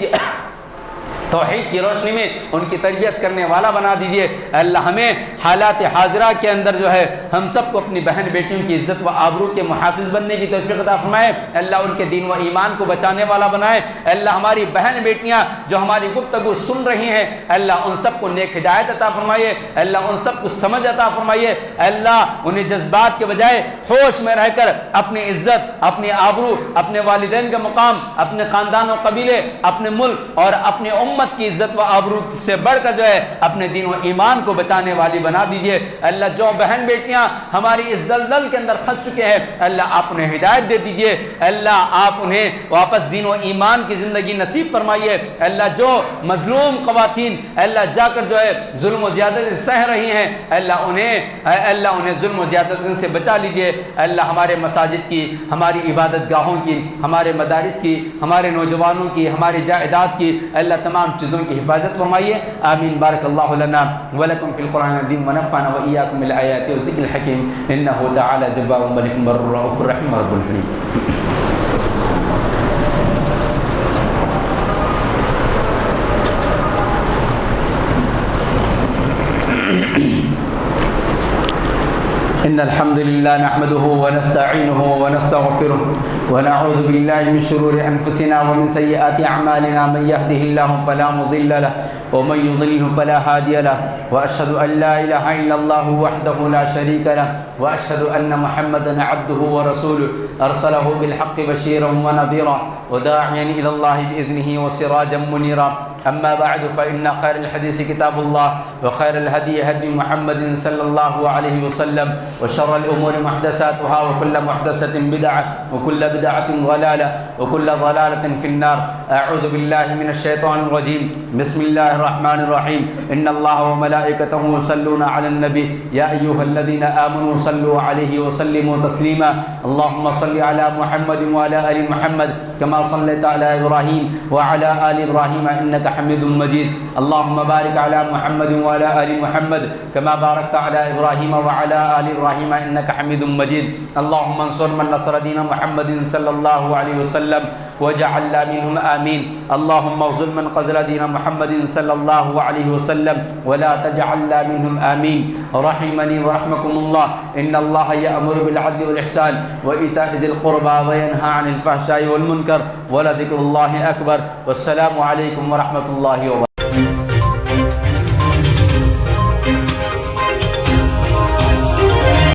کی روشنی میں ان کی تربیت کرنے والا بنا دیجئے۔ اللہ ہمیں حالات حاضرہ کے اندر جو ہے ہم سب کو اپنی بہن بیٹیوں کی عزت و آبرو کے محافظ بننے کی توفیق عطا فرمائے۔ اللہ ان کے دین و ایمان کو بچانے والا بنائے۔ اللہ ہماری بہن بیٹیاں جو ہماری گفتگو سن رہی ہیں اللہ ان سب کو نیک ہدایت عطا فرمائیے۔ اللہ ان سب کو سمجھ عطا فرمائیے۔ اللہ انہیں جذبات کے بجائے ہوش میں رہ کر اپنی عزت، اپنی آبرو، اپنے والدین کا مقام، اپنے خاندان و قبیلے، اپنے ملک اور اپنی امت کی عزت و آبرو سے بڑھ کر جو ہے اپنے دین و ایمان کو بچانے والی بنا دیجئے۔ اللہ جو بہن بیٹیاں ہماری اس دلدل کے اندر پھنس چکے ہیں اللہ آپ انہیں ہدایت دے دیجئے۔ اللہ آپ انہیں واپس دین و ایمان کی زندگی نصیب فرمائیے۔ اللہ جو مظلوم خواتین اللہ جا کر جو ہے ظلم و زیادتی سہ رہی ہیں اللہ انہیں ظلم و زیادتی سے بچا لیجئے۔ اللہ ہمارے مساجد کی، ہماری عبادت گاہوں کی، ہمارے مدارس کی، ہمارے نوجوانوں کی، ہماری جائیداد کی اللہ تمام چیزوں کی حفاظت فرمائیے۔ آمین۔ بارک اللہ لنا ولکم فی القرآن العظیم ونفعنا وإیاکم بالآیات والذکر الحکیم انہ تعالی جواد ملک بر رؤوف رحیم رب الحلیم۔ إن الحمد لله نحمده ونستعينه ونستغفره ونعوذ بالله من شرور أنفسنا ومن سيئات أعمالنا من يهده الله فلا مضل له ومن يضلله فلا هادي له وأشهد أن لا إله إلا الله وحده لا شريك له وأشهد أن محمدا عبده ورسوله أرسله بالحق بشيرا ونذيرا وداعيا إلى الله بإذنه وسراجا منيرا أما بعد فإن خير الحديث كتاب الله وخير الهدي هدي محمد صلى الله عليه وسلم وشر الأمور محدثاتها وكل محدثة بدعة وكل بدعة ضلالة وكل ضلالة في النار أعوذ بالله من الشيطان الرجيم بسم الله الرحمن الرحيم إن الله وملائكته يصلون على النبي يا أيها الذين آمنوا صلوا عليه وسلموا تسليما اللهم صل على محمد وعلى آل محمد كما صليت على إبراهيم وعلى آل إبراهيم إنك حميد مجيد اللهم بارك على محمد وعلى آل محمد كما باركت على إبراهيم وعلى آل إبراهيم إنك حميد مجيد اللهم انصر من نصر دين محمد صلى الله عليه وسلم وجعلنا منهم آمين اللهم اغزل من قزل دين محمد صلى الله عليه وسلم ولا تجعلنا منهم آمين رحمني ورحمكم الله إن الله يأمر بالعدل والإحسان وإيتاء ذي القربى وينهى عن الفحشاء والمنكر ولذكر الله أكبر والسلام عليكم ورحمة الله وبركاته